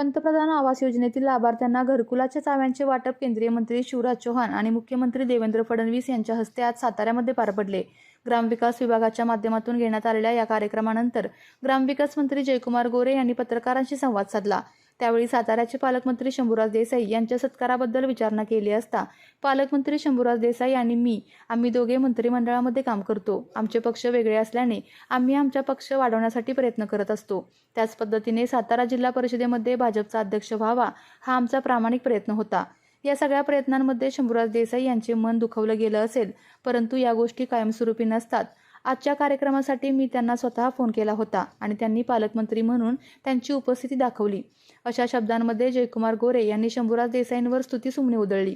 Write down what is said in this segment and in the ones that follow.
पंतप्रधान आवास योजनेतील लाभार्थ्यांना घरकुलाच्या चाव्यांचे वाटप केंद्रीय मंत्री शिवराज चौहान आणि मुख्यमंत्री देवेंद्र फडणवीस यांच्या हस्ते आज साताऱ्यामध्ये पार पडले. ग्रामविकास विभागाच्या माध्यमातून घेण्यात आलेल्या या कार्यक्रमानंतर ग्रामविकास मंत्री जयकुमार गोरे यांनी पत्रकारांशी संवाद साधला. त्यावेळी साताऱ्याचे पालकमंत्री शंभूराज देसाई यांच्या सत्काराबद्दल विचारणा केली असता पालकमंत्री शंभूराज देसाई आणि आम्ही दोघे मंत्रिमंडळामध्ये काम करतो. आमचे पक्ष वेगळे असल्याने आम्ही आमचा पक्ष वाढवण्यासाठी प्रयत्न करत असतो. त्याच पद्धतीने सातारा जिल्हा परिषदेमध्ये भाजपचा अध्यक्ष व्हावा हा आमचा प्रामाणिक प्रयत्न होता. या सगळ्या प्रयत्नांमध्ये शंभूराज देसाई यांचे मन दुखवलं गेलं असेल, परंतु या गोष्टी कायमस्वरूपी नसतात. आजच्या कार्यक्रमासाठी मी त्यांना स्वतः फोन केला होता आणि त्यांनी पालकमंत्री म्हणून त्यांची उपस्थिती दाखवली. अशा शब्दांमध्ये जयकुमार गोरे यांनी शंभूराज देसाईंवर स्तुतिसुमने उधळली.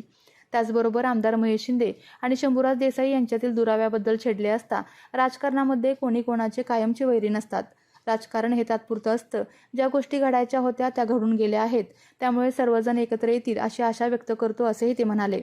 त्याचबरोबर आमदार महेश शिंदे आणि शंभूराज देसाई यांच्यातील दुराव्याबद्दल छेडले असता राजकारणामध्ये कोणी कोणाचे कायमचे वैरी नसतात. राजकारण हे तात्पुरतं असतं. ज्या गोष्टी घडायच्या होत्या त्या घडून गेल्या आहेत. त्यामुळे सर्वजण एकत्र येतील अशी आशा व्यक्त करतो असेही ते म्हणाले.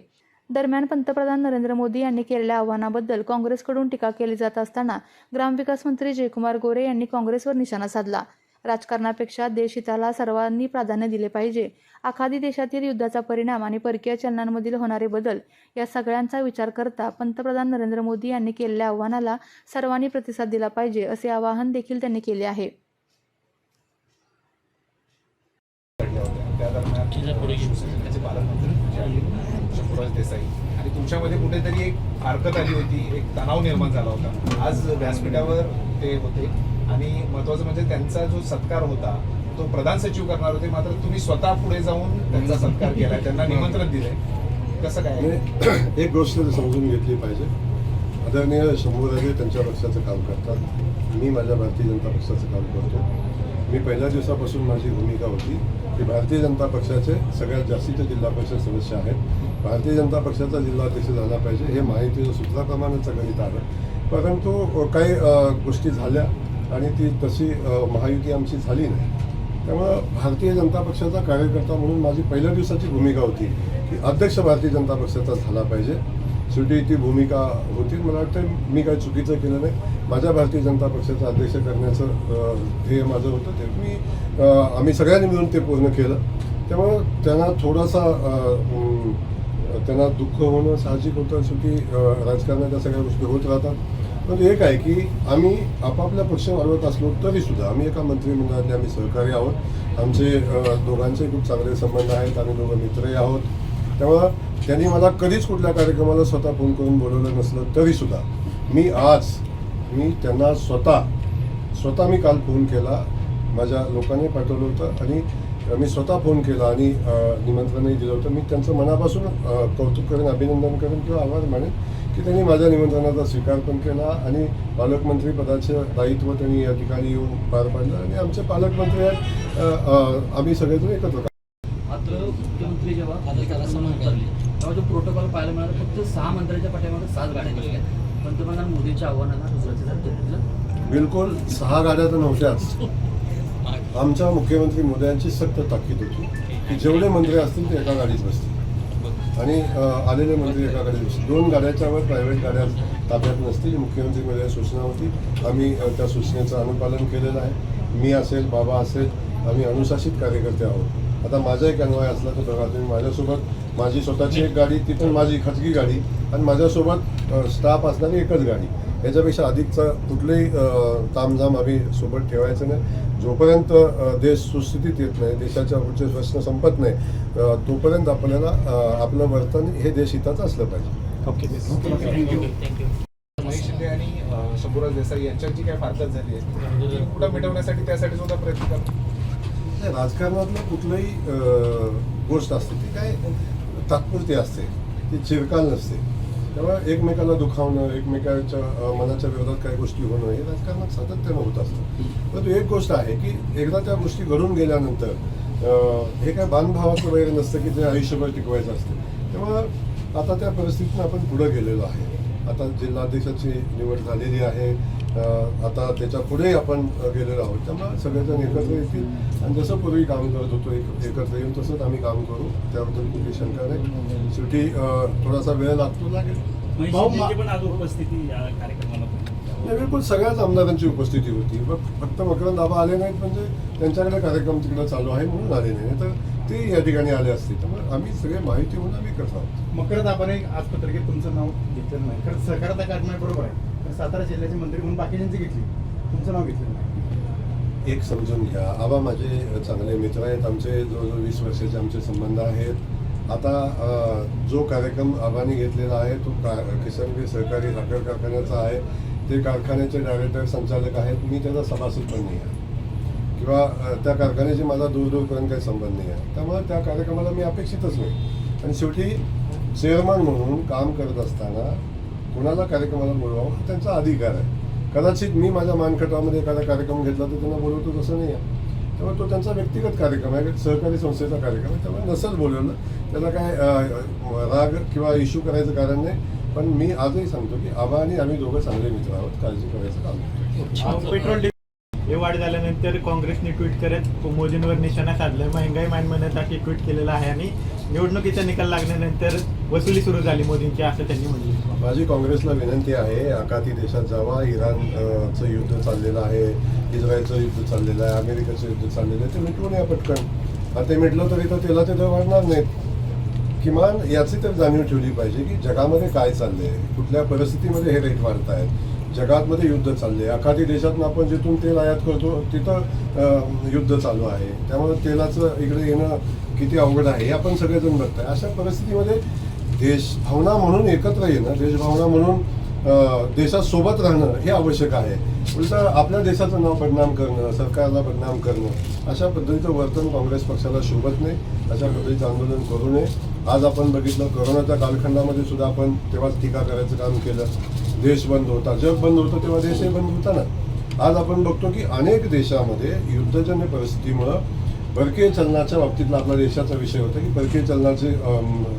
दरम्यान पंतप्रधान नरेंद्र मोदी यांनी केलेल्या आव्हानाबद्दल काँग्रेसकडून टीका केली जात असताना ग्रामविकास मंत्री जयकुमार गोरे यांनी काँग्रेसवर निशाणा साधला. राजकारणापेक्षा देशहिताला सर्वांनी प्राधान्य दिले पाहिजे. आखाती देशातील युद्धाचा परिणाम आणि परकीय चलनांमधील होणारे बदल या सगळ्यांचा विचार करता पंतप्रधान नरेंद्र मोदी यांनी केलेल्या आव्हानाला सर्वांनी प्रतिसाद दिला पाहिजे असे आवाहन देखील त्यांनी केले आहे. शंभूराज देसाई आणि तुमच्यामध्ये कुठेतरी एक हरकत आली होती, एक तणाव निर्माण झाला होता. आज व्यासपीठावर ते होते आणि महत्त्वाचं म्हणजे त्यांचा जो सत्कार होता तो प्रधान सचिव करणार होते, मात्र तुम्ही स्वतः पुढे जाऊन त्यांचा सत्कार केला, त्यांना निमंत्रण दिलंय. कसं काय? एक गोष्ट समजून घेतली पाहिजे. आदरणीय शंभूराजे त्यांच्या पक्षाचं काम करतात, मी माझ्या भारतीय जनता पक्षाचं काम करतो. मी पहिल्या दिवसापासून माझी भूमिका होती की भारतीय जनता पक्षाचे सगळ्यात जास्तीचे जिल्हा परिषद सदस्य आहेत. भारतीय जनता पक्षाचा जिल्हाध्यक्ष झाला पाहिजे हे माहितीचं सूत्राप्रमाणेच गणित आलं. परंतु काही गोष्टी झाल्या आणि ती तशी महायुती आमची झाली नाही. त्यामुळं भारतीय जनता पक्षाचा कार्यकर्ता म्हणून माझी पहिल्या दिवसाची भूमिका होती की अध्यक्ष भारतीय जनता पक्षाचा झाला पाहिजे. शेवटी ती भूमिका होती. मला वाटतं मी काही चुकीचं केलं नाही. माझ्या भारतीय जनता पक्षाचा अध्यक्ष करण्याचं ध्येय माझं होतं, ते आम्ही सगळ्यांनी मिळून ते पूर्ण केलं. त्यामुळं त्यांना थोडासा त्यांना दुःख होणं साहजिक होतं. शेवटी राजकारणाच्या सगळ्या गोष्टी होत राहतात. पण एक आहे की आम्ही आपापल्या पक्ष वाढवत असलो तरीसुद्धा आम्ही एका मंत्रिमंडळातले आम्ही सहकारी आहोत. आमचे दोघांचे खूप चांगले संबंध आहेत. आम्ही दोघं मित्रही आहोत. त्यामुळं त्यांनी मला कधीच कुठल्या कार्यक्रमाला स्वतः फोन करून बोलवलं नसलं तरीसुद्धा मी त्यांना स्वतः मी काल फोन केला. माझ्या लोकांनी पाठवलं होतं आणि मी स्वतः फोन केला आणि निमंत्रणही दिलं होतं. मी त्यांचं मनापासून कौतुक करेन, अभिनंदन करेन किंवा आभार मानेन की त्यांनी माझ्या निमंत्रणाचा स्वीकार पण केला आणि पालकमंत्री पदाचे दायित्व त्यांनी या ठिकाणी येऊन पार पाडलं आणि आमचे पालकमंत्री आहेत. आम्ही सगळेजण एकत्र. मात्र मुख्यमंत्री जेव्हा उतरले तेव्हा जो प्रोटोकॉल पाहायला मिळाला, फक्त 6 मंत्र्यांच्या पाठीमागे 7 गाड्या गेल्या. पंतप्रधान मोदींच्या आव्हानाला बिलकुल 6 गाड्या तर नव्हत्याच. आमच्या मुख्यमंत्री मोदयांची सक्त ताकीद होती की जेवढे मंत्री असतील ते एका गाडीत बसतील आणि आलेले मंत्री एका गाडीत बसतील. 2 गाड्याच्या वर प्रायव्हेट गाड्या ताब्यात नसतील. मुख्यमंत्री मोदयांची सूचना होती. आम्ही त्या सूचनेचं अनुपालन केलेलं आहे. मी असेल, बाबा असेल, आम्ही अनुशासित कार्यकर्ते आहोत. आता माझा एक अन्वय असला तर बघा तुम्ही, माझ्यासोबत माझी स्वतःची एक गाडी, ती पण माझी खाजगी गाडी आणि माझ्यासोबत स्टाफ असणारी एकच गाडी. याच्यापेक्षा अधिकचं कुठलंही तामझाम आम्ही सोबत ठेवायचं नाही. जोपर्यंत देश सुस्थितीत येत नाही, देशाच्या पुढचे प्रश्न संपत नाही, तोपर्यंत आपल्याला आपलं वर्तन हे देशहिताचं असलं पाहिजे. थँक्यू. महेश शिंदे आणि शंभूराज देसाई यांच्याची काय फारकत झाली आहे, ती कुठं मिटवण्यासाठी त्यासाठी सुद्धा प्रयत्न करतो. राजकारणातलं कुठलंही गोष्ट असते ती काय तात्पुरती असते, ती चिरकाल नसते. त्यामुळे एकमेकाला दुखावणं, एकमेकाच्या मनाच्या विरोधात काही गोष्टी होणं हे राजकारणात सातत्यानं होत असतं. परंतु एक गोष्ट आहे की एकदा त्या गोष्टी घडून गेल्यानंतर हे काय बांधभावाचं वगैरे नसतं की ते आयुष्यभर टिकवायचं असतं. त्यामुळं आता त्या परिस्थितीनं आपण पुढं गेलेलो आहे. आता जिल्हाध्यक्षाची निवड झालेली आहे. आता त्याच्या पुढे आपण गेलेलो आहोत. त्यामुळे सगळेजण एकत्र येतील आणि जसं पूर्वी काम करत होतो एकत्र येऊन तसंच आम्ही काम करू. त्याबद्दल कुठली शंका नाही. शेवटी थोडासा वेळ लागतो, लागेल. पण आज उपस्थिती या कार्यक्रमाला नाही, बिलकुल सगळ्याच आमदारांची उपस्थिती होती. फक्त मकरंद आबा आले नाहीत म्हणजे त्यांच्याकडे कार्यक्रम तिकडे चालू आहे म्हणून आले नाही, तर ते या ठिकाणी आले असते. त्यामुळे आम्ही सगळे माहिती होऊन आम्ही करत आहोत. मकरंद आबाने आज पत्रिकेत तुमचं नाव घेतलेलं नाही. खरं सहकार्याचा काढणं बरोबर आहे, पण सातारा जिल्ह्याचे मंत्री म्हणून बाकीच्यांची घेतली, तुमचं नाव घेतलेलं नाही. एक समजून घ्या, आबा माझे चांगले मित्र आहेत. आमचे जवळजवळ 20 वर्षाचे आमचे संबंध आहेत. आता जो कार्यक्रम आबांनी घेतलेला आहे तो किसनगीर सहकारी साखर कारखान्याचा आहे. ते कारखान्याचे डायरेक्टर संचालक आहेत. मी त्याचा सभासद पण नाही आहे किंवा त्या कारखान्याशी माझा दूरपर्यंत काही संबंध नाही आहे. त्यामुळे त्या कार्यक्रमाला मी अपेक्षितच नाही. आणि शेवटी चेअरमन म्हणून काम करत असताना कोणाला कार्यक्रमाला बोलवावं हा त्यांचा अधिकार आहे. कदाचित मी माझ्या मानखटामध्ये एखादा कार्यक्रम घेतला तर त्यांना बोलवतो तसं नाही आहे. त्यामुळे तो त्यांचा व्यक्तिगत कार्यक्रम आहे, सहकारी संस्थेचा कार्यक्रम आहे. त्यामुळे नसेल बोलवलं त्याला काय राग किंवा इश्यू करायचं कारण नाही. पण मी आजही सांगतो की आबा आणि आम्ही दोघं चांगले मित्र आहोत. काळजी करायचं काम नाही. पेट्रोल हे वाढ झाल्यानंतर काँग्रेसने ट्विट करत मोदींवर निशाणा साधलाय. महंगाई मान म्हणण्यासाठी ट्विट केलेलं आहे आणि निवडणुकीचा निकाल लागल्यानंतर वसुली सुरू झाली मोदींची, असं त्यांनी म्हटलं. माझी काँग्रेसला विनंती आहे, आखाती देशात जावा. इराणचं युद्ध चाललेलं आहे, इस्रायलचं युद्ध चाललेलं आहे, अमेरिकेचं युद्ध चाललेलं आहे. ते मिटवून या पटकन. आणि ते मिटलं तरी तर तेला ते वाढणार नाहीत. किमान याची तर जाणीव ठेवली पाहिजे की जगामध्ये काय चाललंय, कुठल्या परिस्थितीमध्ये हे रेट वाढत आहेत. जगातमध्ये युद्ध चालले, आखाती देशातून आपण जिथून तेल आयात करतो तिथं युद्ध चालू आहे. त्यामुळे तेलाचं इकडे येणं किती अवघड आहे हे आपण सगळेजण बघताय. अशा परिस्थितीमध्ये देशभावना म्हणून एकत्र येणं, देशभावना म्हणून देशासोबत राहणं हे आवश्यक आहे. उलटं आपल्या देशाचं नाव बदनाम करणं, सरकारला बदनाम करणं अशा पद्धतीचं वर्तन काँग्रेस पक्षाला शोभत नाही. अशा पद्धतीचं आंदोलन करू नये. आज आपण बघितलं कोरोनाच्या कालखंडामध्ये सुद्धा आपण तेव्हाच टीका करायचं काम केलं. देश बंद होता, जग बंद होतं तेव्हा देशही बंद होता ना. आज आपण बघतो की अनेक देशामध्ये युद्धजन्य परिस्थितीमुळं परकीय चलनाच्या बाबतीतला आपल्या देशाचा विषय होता की परकीय चलनाचे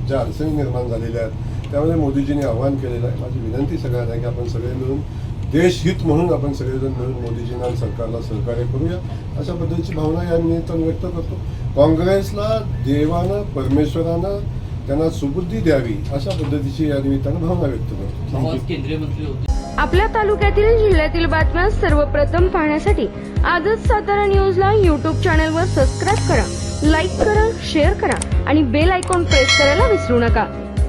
ज्या अडचणी निर्माण झालेल्या आहेत त्यामध्ये मोदीजींनी आवाहन केलेलं आहे. माझी विनंती सगळ्यांना आहे की आपण सगळे मिळून देशहित म्हणून आपण सगळेजण मिळून मोदीजींना आणि सरकारला सहकार्य करूया. अशा पद्धतीची भावना या निमित्तानं व्यक्त करतो. काँग्रेसला देवानं परमेश्वरानं त्यांना सुबुद्धी द्यावी अशा पद्धतीची या निमित्तानं भावना व्यक्त करतो. आज केंद्रीय मंत्री होते. आपल्या तालुक्यातील जिल्ह्यातील बातम्या सर्वप्रथम पाहण्यासाठी आजच सातारा न्यूजला YouTube चॅनलवर सबस्क्राईब करा, लाईक करा, शेअर करा आणि बेल आयकॉन प्रेस करायला विसरू नका.